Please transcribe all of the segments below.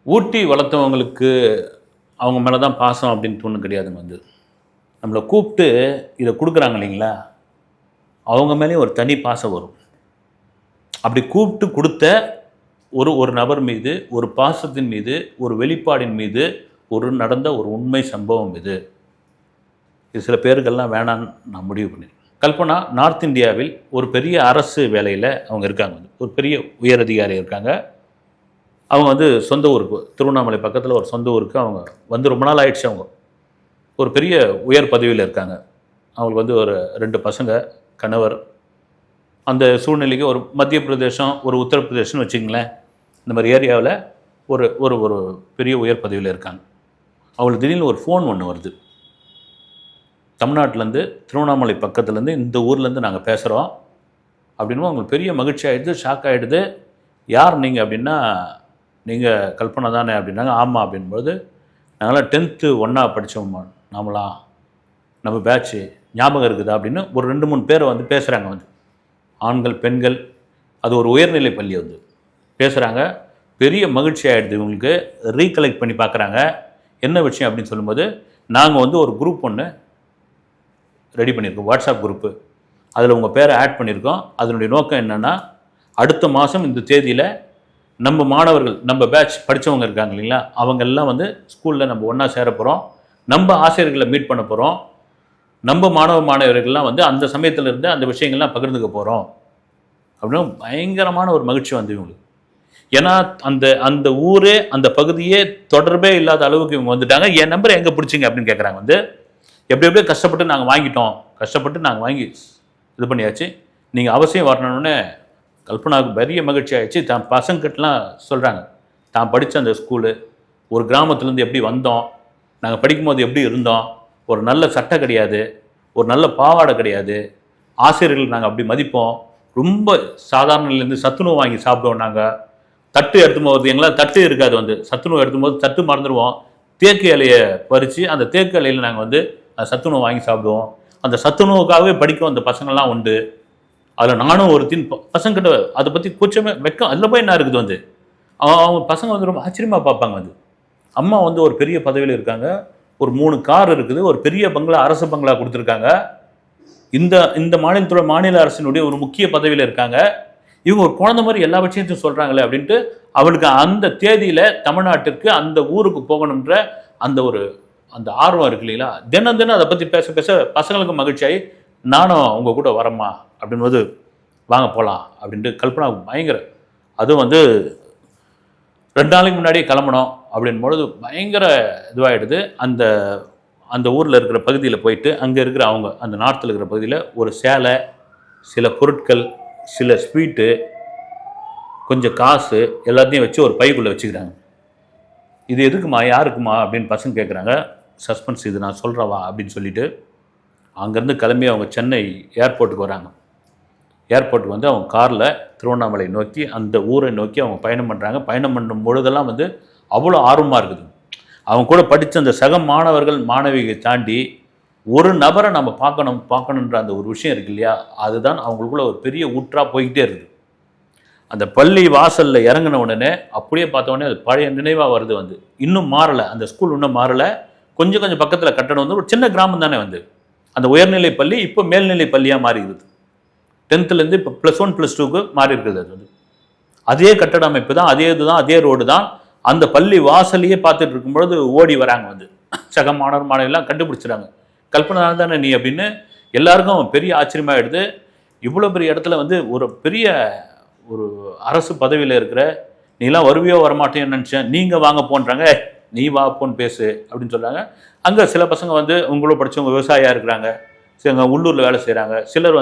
ஊட்டி வளர்த்தவங்களுக்கு அவங்க மேலே தான் பாசம் அப்படின்னு ஒன்றும் கிடையாதுங்க. நம்மளை கூப்பிட்டு இதை கொடுக்குறாங்க இல்லைங்களா, அவங்க மேலேயும் ஒரு தனி பாசம் வரும். அப்படி கூப்பிட்டு கொடுத்த ஒரு ஒரு நபர் மீது, ஒரு பாசத்தின் மீது, ஒரு வெளிப்பாடின் மீது நடந்த ஒரு உண்மை சம்பவம் இது. இது சில பேருக்கெல்லாம் வேணான்னு நான் முடிவு பண்ணியிருக்கேன். கல்பனா நார்த் இந்தியாவில் ஒரு பெரிய அரசு வேலையில் அவங்க இருக்காங்க. ஒரு பெரிய உயர் அதிகாரி இருக்காங்க. அவங்க சொந்த ஊருக்கு, திருவண்ணாமலை பக்கத்தில் ஒரு சொந்த ஊருக்கு அவங்க ரொம்ப நாள் ஆயிடுச்சு. அவங்க ஒரு பெரிய உயர் பதவியில் இருக்காங்க. அவங்களுக்கு ஒரு 2 பசங்க, கணவர். அந்த சூழ்நிலைக்கு ஒரு மத்திய பிரதேசம், ஒரு உத்தரப்பிரதேசம்னு வச்சுங்களேன், இந்த மாதிரி ஏரியாவில் ஒரு ஒரு ஒரு பெரிய உயர் பதவியில் இருக்காங்க. அவங்களுக்கு திடீர்னு ஒரு ஃபோன் ஒன்று வருது. தமிழ்நாட்டிலேருந்து, திருவண்ணாமலை பக்கத்துலேருந்து, இந்த ஊர்லேருந்து நாங்கள் பேசுகிறோம் அப்படின்னு. அவங்களுக்கு பெரிய மகிழ்ச்சி ஆகிடுது, ஷாக் ஆகிடுது. யார் நீங்கள் அப்படின்னா, நீங்கள் கல்பனா தானே அப்படின்னாங்க. ஆமாம் அப்படின்போது, நாங்களாம் 10th ஒன்றா படித்தோம்மா, நாமலாம் நம்ம பேட்ச்சு ஞாபகம் இருக்குதா அப்படின்னு ஒரு 2-3 பேரை பேசுகிறாங்க. ஆண்கள், பெண்கள். அது ஒரு உயர்நிலை பள்ளி பேசுகிறாங்க. பெரிய மகிழ்ச்சி ஆகிடுது இவங்களுக்கு. ரீகலெக்ட் பண்ணி பார்க்குறாங்க என்ன விஷயம் அப்படின்னு சொல்லும்போது, நாங்கள் ஒரு குரூப் ஒன்று ரெடி பண்ணியிருக்கோம், வாட்ஸ்அப் குரூப்பு. அதில் உங்கள் பேரை ஆட் பண்ணியிருக்கோம். அதனுடைய நோக்கம் என்னென்னா, அடுத்த மாதம் இந்த தேதியில் நம்ம மாணவர்கள், நம்ம பேட்ச் படித்தவங்க இருக்காங்க இல்லைங்களா, அவங்கெல்லாம் ஸ்கூலில் நம்ம ஒன்றா சேர போகிறோம். நம்ம ஆசிரியர்களை மீட் பண்ண போகிறோம். நம்ம மாணவர்கள்லாம் அந்த சமயத்தில் இருந்து அந்த விஷயங்கள்லாம் பகிர்ந்துக்க போகிறோம் அப்படின்னு பயங்கரமான ஒரு மகிழ்ச்சி இவங்களுக்கு. ஏன்னா அந்த அந்த ஊரே, அந்த பகுதியே தொடர்பே இல்லாத அளவுக்கு இவங்க வந்துட்டாங்க. என் நம்பரை எங்கே பிடிச்சிங்க அப்படின்னு கேட்குறாங்க. எப்படியோ கஷ்டப்பட்டு நாங்கள் வாங்கிட்டோம், கஷ்டப்பட்டு நாங்கள் வாங்கி இது பண்ணியாச்சு, நீங்கள் அவசியம் வரணுன்னு கல்பனாவுக்கு பெரிய மகிழ்ச்சி ஆகிடுச்சு. தான் பசங்கிட்டலாம் சொல்கிறாங்க, தான் படித்த அந்த ஸ்கூலு, ஒரு கிராமத்துலேருந்து எப்படி வந்தோம், நாங்கள் படிக்கும்போது எப்படி இருந்தோம், ஒரு நல்ல சட்டை கிடையாது, ஒரு நல்ல பாவாடை கிடையாது, ஆசிரியர்கள் நாங்கள் அப்படி மதிப்போம், ரொம்ப சாதாரண நிலையிலேருந்து சத்துணவு வாங்கி சாப்பிடுவோம். நாங்கள் தட்டு எடுத்தும் போது எங்களால் தட்டு இருக்காது, சத்துணவு எடுத்தும்போது தட்டு மறந்துடுவோம். தேக்கு இலையை பறித்து அந்த தேக்கு இலையில் நாங்கள் சத்துணவு வாங்கி சாப்பிடுவோம். அந்த சத்துணவுக்காகவே படிக்கும் அந்த பசங்கள்லாம் உண்டு. அதில் நானும் ஒருத்தின் பசங்கிட்ட அதை பற்றி கூச்சமே வெக்கம், அதில் போய் என்ன இருக்குது. அவங்க பசங்க ரொம்ப ஆச்சரியமாக பார்ப்பாங்க. அம்மா ஒரு பெரிய பதவியில் இருக்காங்க, ஒரு 3 கார் இருக்குது, ஒரு பெரிய பங்களா, அரசு பங்களா கொடுத்துருக்காங்க, இந்த இந்த மாநில அரசினுடைய ஒரு முக்கிய பதவியில் இருக்காங்க. இவங்க ஒரு குழந்தை மாதிரி எல்லா விஷயத்தையும் சொல்கிறாங்களே அப்படின்ட்டு அவளுக்கு அந்த தேதியில் தமிழ்நாட்டிற்கு, அந்த ஊருக்கு போகணுன்ற அந்த ஆர்வம் இருக்கு இல்லைங்களா. தினம் அதை பற்றி பேச பேச பசங்களுக்கு மகிழ்ச்சியாகி, நானும் உங்கள் கூட வரம்மா அப்படின்போது, வாங்க போகலாம் அப்படின்ட்டு கல்பனாவுக்கு பயங்கர. அதுவும் 2 நாளைக்கு முன்னாடியே கிளம்பணும் அப்படின்பொழுது பயங்கர இதுவாகிடுது. அந்த அந்த ஊரில் இருக்கிற பகுதியில் போயிட்டு, அங்கே இருக்கிற அவங்க அந்த நார்த்தில் இருக்கிற பகுதியில் ஒரு சேலை, சில பொருட்கள், சில ஸ்வீட்டு, கொஞ்சம் காசு எல்லாத்தையும் வச்சு ஒரு பைக்குள்ளே வச்சுக்கிறாங்க. இது எதுக்குமா, யாருக்குமா அப்படின்னு பசங்க கேட்குறாங்க. சஸ்பென்ஸ், இது நான் சொல்கிறவா அப்படின்னு சொல்லிட்டு அங்கேருந்து கிளம்பி அவங்க சென்னை ஏர்போர்ட்டுக்கு வராங்க. ஏர்போர்ட்டுக்கு அவங்க காரில் திருவண்ணாமலை நோக்கி, அந்த ஊரை நோக்கி அவங்க பயணம் பண்ணுறாங்க. பயணம் பண்ணும் பொழுதெல்லாம் அவ்வளோ ஆர்வமாக இருக்குது. அவங்க கூட படித்த அந்த சக மாணவர்கள், மாணவியை தாண்டி ஒரு நபரை நம்ம பார்க்கணுன்ற அந்த ஒரு விஷயம் இருக்கு இல்லையா, அதுதான் அவங்களுக்குள்ள ஒரு பெரிய ஊற்றாக போய்கிட்டே இருக்குது. அந்த பள்ளி வாசலில் இறங்கின உடனே அப்படியே பார்த்த உடனே அது பழைய நினைவாக வருது. இன்னும் மாறலை, அந்த ஸ்கூல் இன்னும் மாறலை. கொஞ்சம் பக்கத்தில் கட்டடம் ஒரு சின்ன கிராமம் தானே. அந்த உயர்நிலை பள்ளி இப்போ மேல்நிலை பள்ளியாக மாறி இருக்குது. 10th இப்போ +1 +2க்கு மாறி இருக்குது. அது அதே கட்டட அமைப்பு தான், அதே இதுதான், அதே ரோடு தான். அந்த பள்ளி வாசலையே பார்த்துட்டு இருக்கும்பொழுது ஓடி வராங்க. சக மாணவர்கள்லாம் கண்டுபிடிச்சிடாங்க. கல்பனா தானே நீ அப்படின்னு எல்லாருக்கும் பெரிய ஆச்சரியமாகிடுது. இவ்வளோ பெரிய இடத்துல ஒரு பெரிய ஒரு அரசு பதவியில் இருக்கிற நீலாம் வருவியோ வரமாட்டேன்னு நினச்சேன், நீங்கள் வாங்க போன்றாங்க, நீ வா போன்னு பேசு அப்படின்னு சொல்கிறாங்க. அங்கே சில பசங்க உங்களோட படித்தவங்க விவசாயியாக இருக்கிறாங்க, சில உள்ளூரில் வேலை செய்கிறாங்க, சிலர்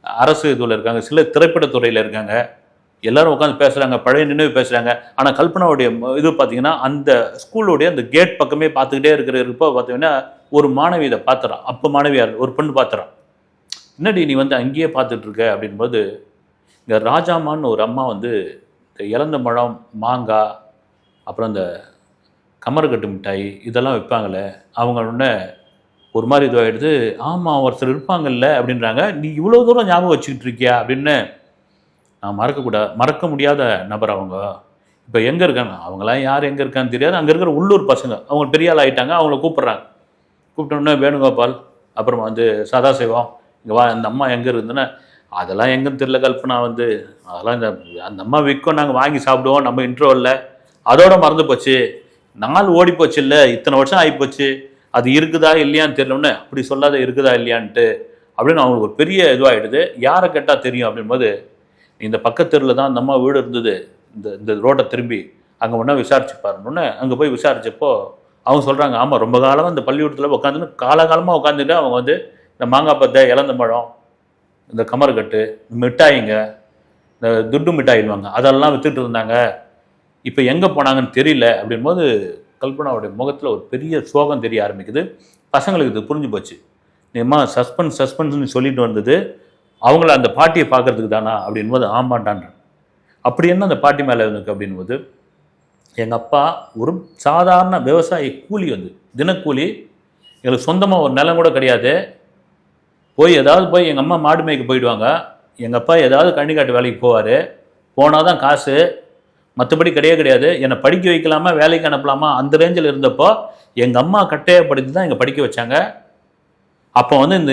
அரசு இதில் இருக்காங்க, சிலர் திரைப்படத்துறையில் இருக்காங்க. எல்லோரும் உட்காந்து பேசுகிறாங்க, பழைய நினைவு பேசுகிறாங்க. ஆனால் கல்பனாவுடைய இது பார்த்திங்கன்னா, அந்த ஸ்கூலுடைய அந்த கேட் பக்கமே பார்த்துக்கிட்டே இருக்கிறப்போ பார்த்தீங்கன்னா ஒரு மாணவி இதை பார்த்துறான். அப்போ மாணவியார் ஒரு பெண் பார்த்துறான். என்னடி நீ அங்கேயே பார்த்துட்ருக்க அப்படின்போது, இங்கே ராஜாமான்னு ஒரு அம்மா இந்த இலந்த பழம், மாங்காய், அப்புறம் இந்த கமர்கட்டு மிட்டாய் இதெல்லாம் வைப்பாங்களே, அவங்க உடனே ஒரு மாதிரி இதுவாகிடுது. ஆமாம், ஒருத்தர் இருப்பாங்கல்ல அப்படின்றாங்க. நீ இவ்வளோ தூரம் ஞாபகம் வச்சுக்கிட்டு இருக்கியா அப்படின்னு. நான் மறக்க முடியாத நபர் அவங்க. இப்போ எங்கே இருக்காங்க அவங்களாம் யார் எங்கே இருக்கான்னு தெரியாது. அங்கே இருக்கிற உள்ளூர் பசங்க அவங்க பெரிய ஆள் ஆகிட்டாங்க. அவங்கள கூப்பிட்றாங்க. கூப்பிட்டோன்னே வேணுகோபால், அப்புறமா வந்து சதாசிவம், இங்கே வா, இந்த அம்மா எங்கே இருந்துன்னா, அதெல்லாம் எங்கேன்னு தெரியல கல்பனா, வந்து அதெல்லாம் அந்த அம்மா விற்கும், நாங்கள் வாங்கி சாப்பிடுவோம் நம்ம இன்ட்ரோவில், அதோட மறந்து போச்சு, நாள் ஓடி போச்சு, இல்லை இத்தனை வருஷம் ஆகிப்போச்சு, அது இருக்குதா இல்லையான்னு தெரியலன்னு. அப்படி சொல்லாத இருக்குதா இல்லையான்ட்டு அப்படின்னு அவங்களுக்கு ஒரு பெரிய இதுவாகிடுது. யாரை கேட்டால் தெரியும் அப்படின்போது, இந்த பக்கத்தெருவில் தான் அந்த அம்மா வீடு இருந்தது, இந்த இந்த ரோட்டை திரும்பி அங்கே ஒன்றா விசாரிச்சு பாருன்னு. அங்கே போய் விசாரிச்சப்போ அவங்க சொல்கிறாங்க, ஆமாம் ரொம்ப காலமாக இந்த பள்ளிக்கூடத்தில் உட்காந்துன்னு காலகாலமாக உட்காந்துட்டு அவங்க வந்து இந்த மாங்காய் பத்தை, இலந்த பழம், இந்த கமர்கட்டு, மிட்டாயிங்க, இந்த துட்டு மிட்டாயிடுவாங்க, அதெல்லாம் விற்றுட்டு இருந்தாங்க. இப்போ எங்கே போனாங்கன்னு தெரியல அப்படின்போது கல்பனாவுடைய முகத்தில் ஒரு பெரிய சோகம் தெரிய ஆரம்பிக்குது. பசங்களுக்கு இது புரிஞ்சு போச்சு. நீமா சஸ்பென்ஸ்னு சொல்லிட்டு வந்தது அவங்கள அந்த பாட்டியை பார்க்கறதுக்கு தானா அப்படின்போது ஆமாண்டான். அப்படி என்ன அந்த பாட்டி மேலே இருந்துக்கு அப்படின்போது, எங்கள் அப்பா ஒரு சாதாரண விவசாயி கூலி, வந்து தினக்கூலி, எங்களுக்கு சொந்தமாக ஒரு நிலம் கூட கிடையாது. போய் எங்கள் அம்மா மாடு மேய்க்க போயிடுவாங்க, எங்கள் அப்பா ஏதாவது கண்ணிக்காட்டு வேலைக்கு போவார், போனால் தான் காசு, மற்றபடி கிடையாது. என்னை படிக்க வைக்கலாமா வேலைக்கு அனுப்பலாமா அந்த ரேஞ்சில் இருந்தப்போ எங்கள் அம்மா கட்டையப்படுத்தி தான் எங்கள் படிக்க வச்சாங்க. அப்போ வந்து இந்த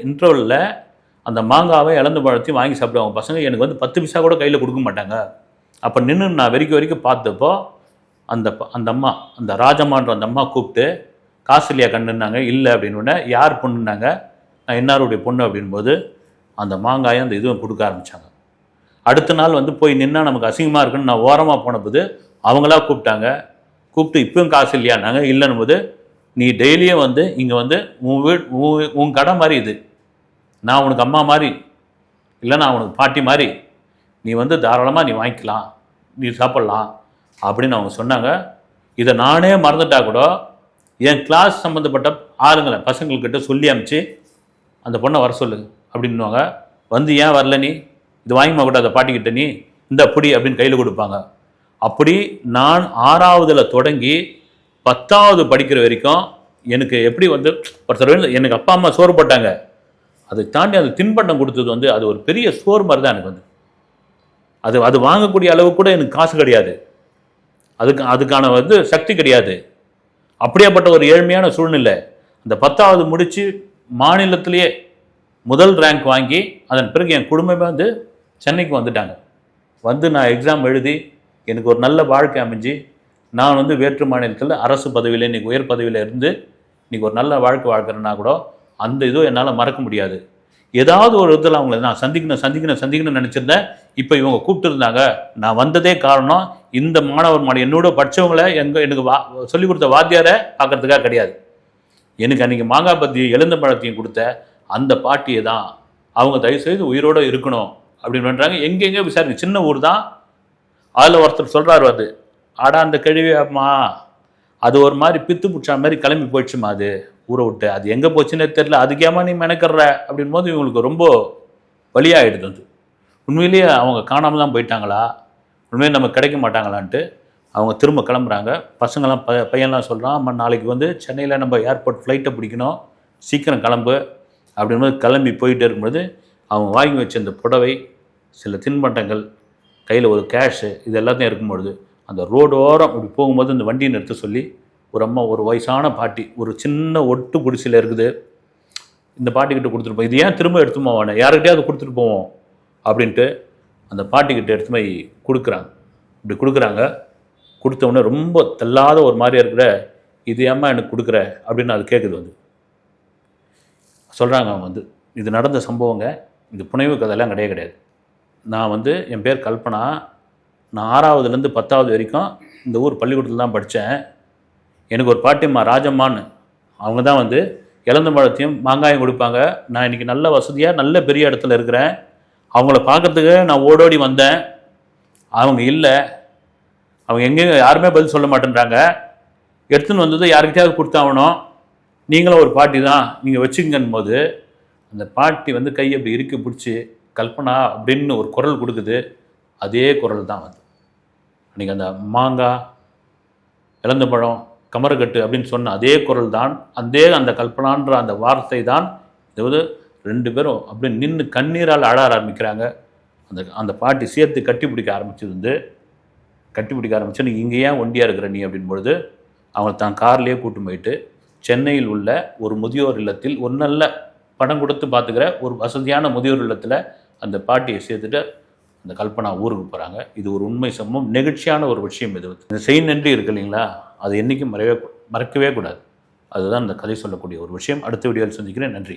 இன்ட்ரோவில் அந்த மாங்காவை இழந்து பழத்தையும் வாங்கி சாப்பிடுவாங்க பசங்க. எனக்கு வந்து 10 பைசா கூட கையில் கொடுக்க மாட்டாங்க. அப்போ நின்று நான் வரைக்கும் பார்த்தப்போ அந்த அம்மா, அந்த ராஜம்மான்ற அந்த அம்மா கூப்பிட்டு, காசு இல்லையா கண்ணுன்னாங்க. இல்லை அப்படின்னு. யார் பொண்ணுன்னாங்க. நான் இன்னாருடைய பொண்ணு அப்படின்போது அந்த மாங்காயை அந்த இதுவும் கொடுக்க ஆரம்பித்தாங்க. அடுத்த நாள் வந்து போய் நின்னா நமக்கு அசிங்கமாக இருக்குன்னு நான் ஓரமாக போனபோது அவங்களா கூப்பிட்டாங்க. கூப்பிட்டு இப்பவும் காசு இல்லையானாங்க. இல்லைன்னு போது, நீ டெய்லியும் வந்து இங்கே வந்து உன் கடை மாதிரி இது, நான் உனக்கு அம்மா மாதிரி இல்லை, நான் உனக்கு பாட்டி மாதிரி, நீ வந்து தாராளமாக நீ வாங்கிக்கலாம், நீ சாப்பிட்லாம் அப்படின்னு அவங்க சொன்னாங்க. இதை நானே மறந்துட்டா கூட என் கிளாஸ் சம்மந்தப்பட்ட ஆளுங்களை பசங்கள்கிட்ட சொல்லி அனுப்பிச்சு அந்த பொண்ணை வர சொல்லு அப்படின்வாங்க. வந்து ஏன் வரல நீ, இது வாங்கிமா கூட அதை பாட்டிக்கிட்ட, நீ இந்த அப்படி அப்படின்னு கையில் கொடுப்பாங்க. அப்படி நான் 6ஆவதுல தொடங்கி 10ஆவது படிக்கிற வரைக்கும் எனக்கு எப்படி வந்து ஒருத்தர் எனக்கு அப்பா அம்மா சோறு போட்டாங்க, அதை தாண்டி அது தின்பண்டம் கொடுத்தது வந்து அது ஒரு பெரிய சோறு மாதிரி தான் எனக்கு வந்து. அது வாங்கக்கூடிய அளவு கூட எனக்கு காசு கிடையாது, அதுக்கான வந்து சக்தி கிடையாது. அப்படியாப்பட்ட ஒரு ஏழ்மையான சூழ்நிலை. அந்த 10ஆவது முடித்து மாநிலத்திலேயே முதல் ரேங்க் வாங்கி அதன் பிறகு என் குடும்பமே வந்து சென்னைக்கு வந்துட்டாங்க. வந்து நான் எக்ஸாம் எழுதி எனக்கு ஒரு நல்ல வாழ்க்கை அமைஞ்சு நான் வந்து வேற்று மாநிலத்தில் அரசு பதவியில் இன்றைக்கி உயர் பதவியில் இருந்து இன்றைக்கி ஒரு நல்ல வாழ்க்கை வாழ்க்கிறேன்னா கூட அந்த இதுவும் என்னால் மறக்க முடியாது. ஏதாவது ஒரு இதில் அவங்கள நான் சந்திக்கணும்னு நினச்சிருந்தேன். இப்போ இவங்க கூப்பிட்டுருந்தாங்க. நான் வந்ததே காரணம் இந்த மாணவர் என்னோட படித்தவங்களை எனக்கு சொல்லிக் கொடுத்த வாத்தியாரை பார்க்குறதுக்காக கிடையாது. எனக்கு அன்றைக்கி மாங்காய் பத்தியும் எழுந்த பழத்தையும் கொடுத்த அந்த பாட்டியை தான் அவங்க தயவுசெய்து உயிரோடு இருக்கணும் அப்படின்னு பண்ணுறாங்க. எங்கெங்கே விசாரிங்க, சின்ன ஊர் தான். அதில் ஒருத்தர் சொல்கிறார், அது ஆடா அந்த கழிவு அம்மா, அது ஒரு மாதிரி பித்து பிடிச்சா மாதிரி கிளம்பி போயிடுச்சுமா, அது ஊரை விட்டு, அது எங்கே போச்சுன்னே தெரில, அதுக்கேமா நீ மெனக்கிற அப்படின் போது இவங்களுக்கு ரொம்ப வலியாகிடுது. அது உண்மையிலேயே அவங்க காணாமல் தான் போயிட்டாங்களா, உண்மையிலே நம்ம கிடைக்க மாட்டாங்களான்ட்டு அவங்க திரும்ப கிளம்புறாங்க. பசங்களாம் பையன்லாம் சொல்கிறான், அம்மா நாளைக்கு வந்து சென்னையில் நம்ம ஏர்போர்ட் ஃப்ளைட்டை பிடிக்கணும், சீக்கிரம் கிளம்பு அப்படின்போது கிளம்பி போயிட்டே இருக்கும்போது அவங்க வாங்கி வச்ச இந்த புடவை, சில தின்பண்டங்கள், கையில் ஒரு கேஷு, இது எல்லாத்தையும் இருக்கும்பொழுது அந்த ரோடு ஓரம் இப்படி போகும்போது இந்த வண்டியை நிறுத்த சொல்லி ஒரு அம்மா, ஒரு வயசான பாட்டி, ஒரு சின்ன ஒட்டு குடிசையில் இருக்குது, இந்த பாட்டிக்கிட்ட கொடுத்துட்டு போவோம், இது ஏன் திரும்ப எடுத்து போவானே, யாருக்கிட்டையாவது கொடுத்துட்டு போவோம் அப்படின்ட்டு அந்த பாட்டிக்கிட்ட எடுத்து போய் கொடுக்குறாங்க. இப்படி கொடுக்குறாங்க. கொடுத்தவொடனே ரொம்ப தள்ளாத ஒரு மாதிரியா இருக்கிற, இது ஏம்மா எனக்கு கொடுக்குற அப்படின்னு அது கேட்குது. வந்து சொல்கிறாங்க அவங்க வந்து, இது நடந்த சம்பவங்க, இது புனைவு கதையெல்லாம் கிடையாது. நான் வந்து என் பேர் கல்பனா, நான் 6ஆவதுலேருந்து 10ஆவது வரைக்கும் இந்த ஊர் பள்ளிக்கூடத்தில் தான் படித்தேன். எனக்கு ஒரு பாட்டியம்மா ராஜம்மான்னு, அவங்க தான் வந்து இலந்த பழத்தையும் மாங்காயம் கொடுப்பாங்க. நான் இன்றைக்கி நல்ல வசதியாக நல்ல பெரிய இடத்துல இருக்கிறேன். அவங்கள பார்க்குறதுக்கு நான் ஓடோடி வந்தேன். அவங்க இல்லை, அவங்க எங்கேயும் யாருமே பதில் சொல்ல மாட்டேன்றாங்க. எடுத்துன்னு வந்தது யாருக்கிட்டையாவது கொடுத்தாகணும், நீங்களும் ஒரு பாட்டி தான், நீங்கள் வச்சுக்கங்கன்னு போது அந்த பாட்டி வந்து கையை அப்படி இறுக்கி பிடிச்சி கல்பனா அப்படின்னு ஒரு குரல் கொடுக்குது. அதே குரல் தான் வந்து அன்றைக்கி அந்த மாங்காய், இலந்த பழம், கமரக்கட்டு அப்படின்னு சொன்ன அதே குரல் தான், அந்த கல்பனான்ற அந்த வார்த்தை தான். இது 2 பேரும் அப்படி நின்று கண்ணீரால் அழ ஆரம்பிக்கிறாங்க. அந்த பாட்டி சேர்த்து கட்டி பிடிக்க ஆரம்பிச்சது வந்து கட்டிப்பிடிக்க ஆரம்பிச்சு, நீ இங்கே ஏன் ஒண்டியாக இருக்கிற நீ அப்படின்பொழுது அவங்களை தான் கார்லேயே கூட்டு போயிட்டு சென்னையில் உள்ள ஒரு முதியோர் இல்லத்தில் ஒரு நல்ல பணம் கொடுத்து பார்த்துக்கிற ஒரு வசதியான முதியோர் இல்லத்தில் அந்த பாட்டியை சேர்த்துட்டு அந்த கல்பனா ஊருக்கு போகிறாங்க. இது ஒரு உண்மை சம்பவம், நெகிழ்ச்சியான ஒரு விஷயம். இது இந்த செய் நன்றி இருக்கு இல்லைங்களா, அது என்றைக்கும் மறக்கவே கூடாது. அதுதான் இந்த கதை சொல்லக்கூடிய ஒரு விஷயம். அடுத்த வீடியோவில் சந்திக்கிறேன். நன்றி.